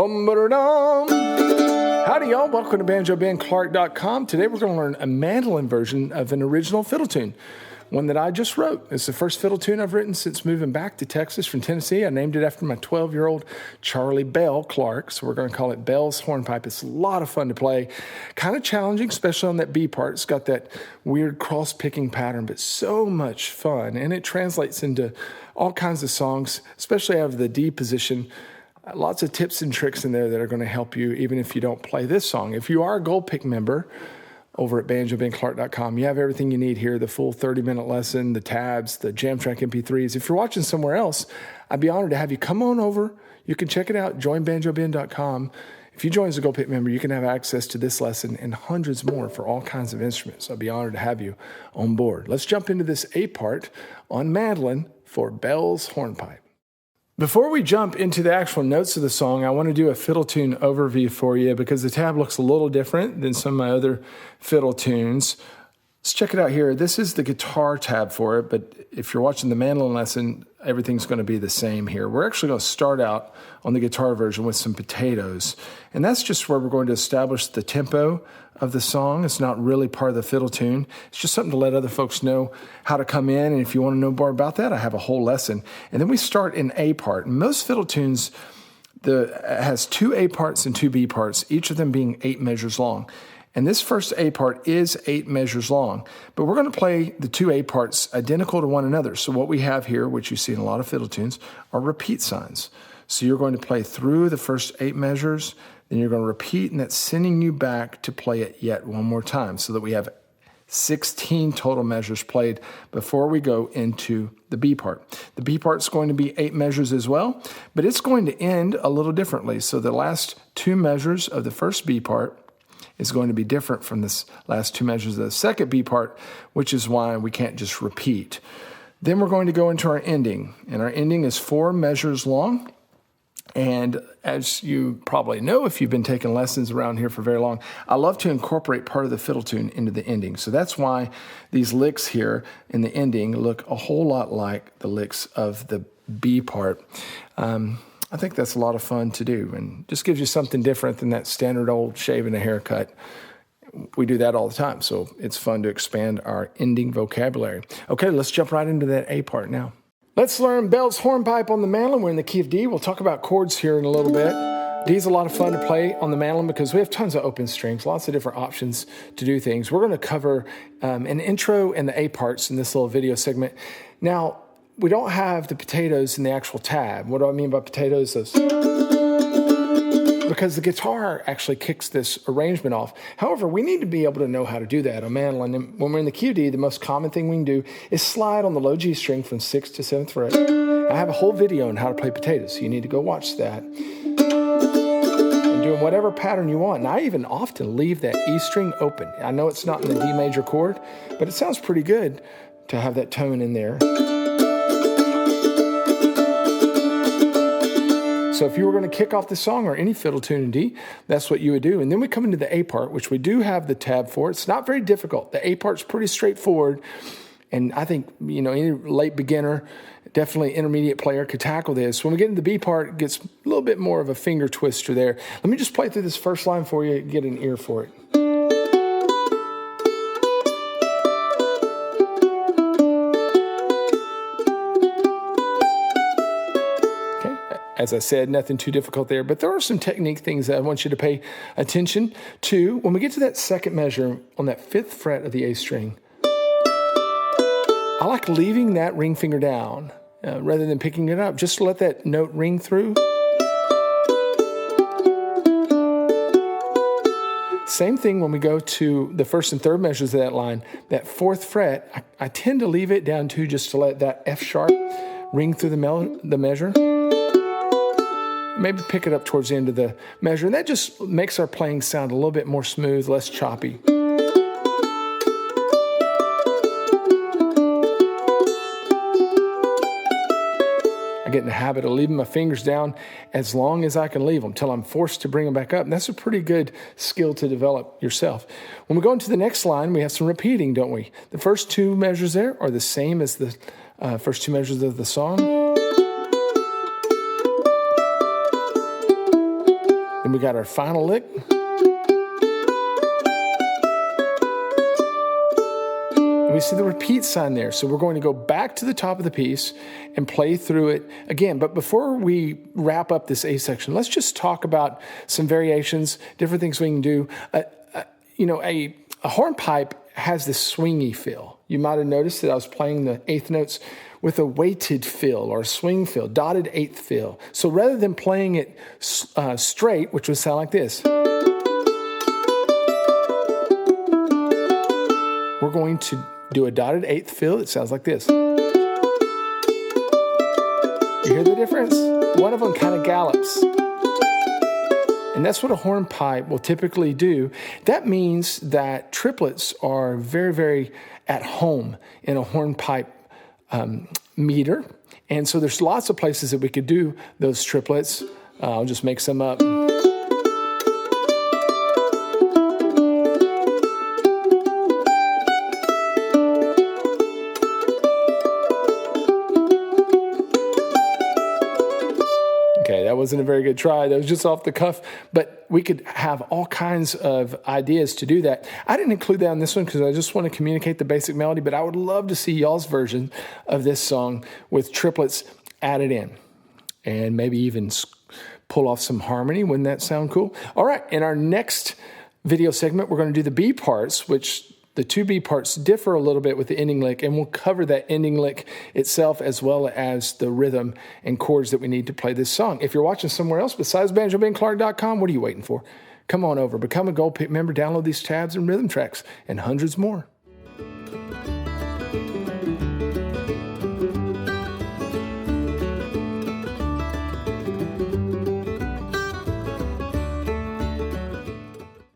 Dum-ba-da-dum. Howdy, y'all. Welcome to BanjoBenClark.com. Today we're going to learn a mandolin version of an original fiddle tune, one that I just wrote. It's the first fiddle tune I've written since moving back to Texas from Tennessee. I named it after my 12-year-old Charlie Belle Clark, so we're going to call it Belle's Hornpipe. It's a lot of fun to play, kind of challenging, especially on that B part. It's got that weird cross-picking pattern, but so much fun, and it translates into all kinds of songs, especially out of the D position. Lots of tips and tricks in there that are going to help you even if you don't play this song. If you are a Gold Pick member over at BanjoBenClark.com, you have everything you need here, the full 30-minute lesson, the tabs, the jam track MP3s. If you're watching somewhere else, I'd be honored to have you come on over. You can check it out, joinBanjoBen.com. If you join as a Gold Pick member, you can have access to this lesson and hundreds more for all kinds of instruments. I'd be honored to have you on board. Let's jump into this A part on mandolin for Belle's Hornpipe. Before we jump into the actual notes of the song, I want to do a fiddle tune overview for you because the tab looks a little different than some of my other fiddle tunes. Let's check it out here. This is the guitar tab for it, but if you're watching the mandolin lesson, everything's going to be the same here. We're actually going to start out on the guitar version with some potatoes, and that's just where we're going to establish the tempo of the song. It's not really part of the fiddle tune. It's just something to let other folks know how to come in, and if you want to know more about that, I have a whole lesson. And then we start in A part. And most fiddle tunes has two A parts and two B parts, each of them being 8 measures long. And this first A part is 8 measures long, but we're going to play the two A parts identical to one another. So what we have here, which you see in a lot of fiddle tunes, are repeat signs. So you're going to play through the first 8 measures, then you're going to repeat, and that's sending you back to play it yet one more time so that we have 16 total measures played before we go into the B part. The B part's going to be 8 measures as well, but it's going to end a little differently. So the last 2 measures of the first B part is going to be different from the last 2 measures of the second B part, which is why we can't just repeat. Then we're going to go into our ending, and our ending is 4 measures long. And as you probably know, if you've been taking lessons around here for very long, I love to incorporate part of the fiddle tune into the ending. So that's why these licks here in the ending look a whole lot like the licks of the B part. I think that's a lot of fun to do, and just gives you something different than that standard old shave and a haircut. We do that all the time, so it's fun to expand our ending vocabulary. Okay, let's jump right into that A part now. Let's learn Belle's Hornpipe on the mandolin. We're in the key of D. We'll talk about chords here in a little bit. D's a lot of fun to play on the mandolin because we have tons of open strings, lots of different options to do things. We're going to cover an intro and the A parts in this little video segment. Now, we don't have the potatoes in the actual tab. What do I mean by potatoes? Because the guitar actually kicks this arrangement off. However, we need to be able to know how to do that on mandolin. And when we're in the key of D, the most common thing we can do is slide on the low G string from 6th to 7th fret. I have a whole video on how to play potatoes, so you need to go watch that. And doing whatever pattern you want. And I even often leave that E string open. I know it's not in the D major chord, but it sounds pretty good to have that tone in there. So if you were going to kick off the song or any fiddle tune in D, that's what you would do. And then we come into the A part, which we do have the tab for. It's not very difficult. The A part's pretty straightforward. And I think, any late beginner, definitely intermediate player could tackle this. When we get into the B part, it gets a little bit more of a finger twister there. Let me just play through this first line for you, get an ear for it. As I said, nothing too difficult there, but there are some technique things that I want you to pay attention to. When we get to that second measure on that 5th fret of the A string, I like leaving that ring finger down rather than picking it up. Just let that note ring through. Same thing when we go to the 1st and 3rd measures of that line. That 4th fret, I tend to leave it down too, just to let that F sharp ring through the measure. Maybe pick it up towards the end of the measure, and that just makes our playing sound a little bit more smooth, less choppy. I get in the habit of leaving my fingers down as long as I can leave them till I'm forced to bring them back up, and that's a pretty good skill to develop yourself. When we go into the next line, we have some repeating, don't we? The first 2 measures there are the same as the first 2 measures of the song. we got our final lick. And we see the repeat sign there. So we're going to go back to the top of the piece and play through it again. But before we wrap up this A section, let's just talk about some variations, different things we can do. A hornpipe has this swingy feel. You might have noticed that I was playing the eighth notes with a weighted feel or a swing feel, dotted eighth feel. So rather than playing it straight, which would sound like this, we're going to do a dotted eighth feel. It sounds like this. You hear the difference? One of them kind of gallops. And that's what a hornpipe will typically do. That means that triplets are very, very at home in a hornpipe meter. And so there's lots of places that we could do those triplets. I'll just make some up. Okay, that wasn't a very good try. That was just off the cuff, but we could have all kinds of ideas to do that. I didn't include that on this one because I just want to communicate the basic melody, but I would love to see y'all's version of this song with triplets added in and maybe even pull off some harmony. Wouldn't that sound cool? All right, in our next video segment, we're going to do the B parts, which the two B parts differ a little bit with the ending lick, and we'll cover that ending lick itself as well as the rhythm and chords that we need to play this song. If you're watching somewhere else besides BanjoBenClark.com, what are you waiting for? Come on over, become a Gold Pit member, download these tabs and rhythm tracks, and hundreds more.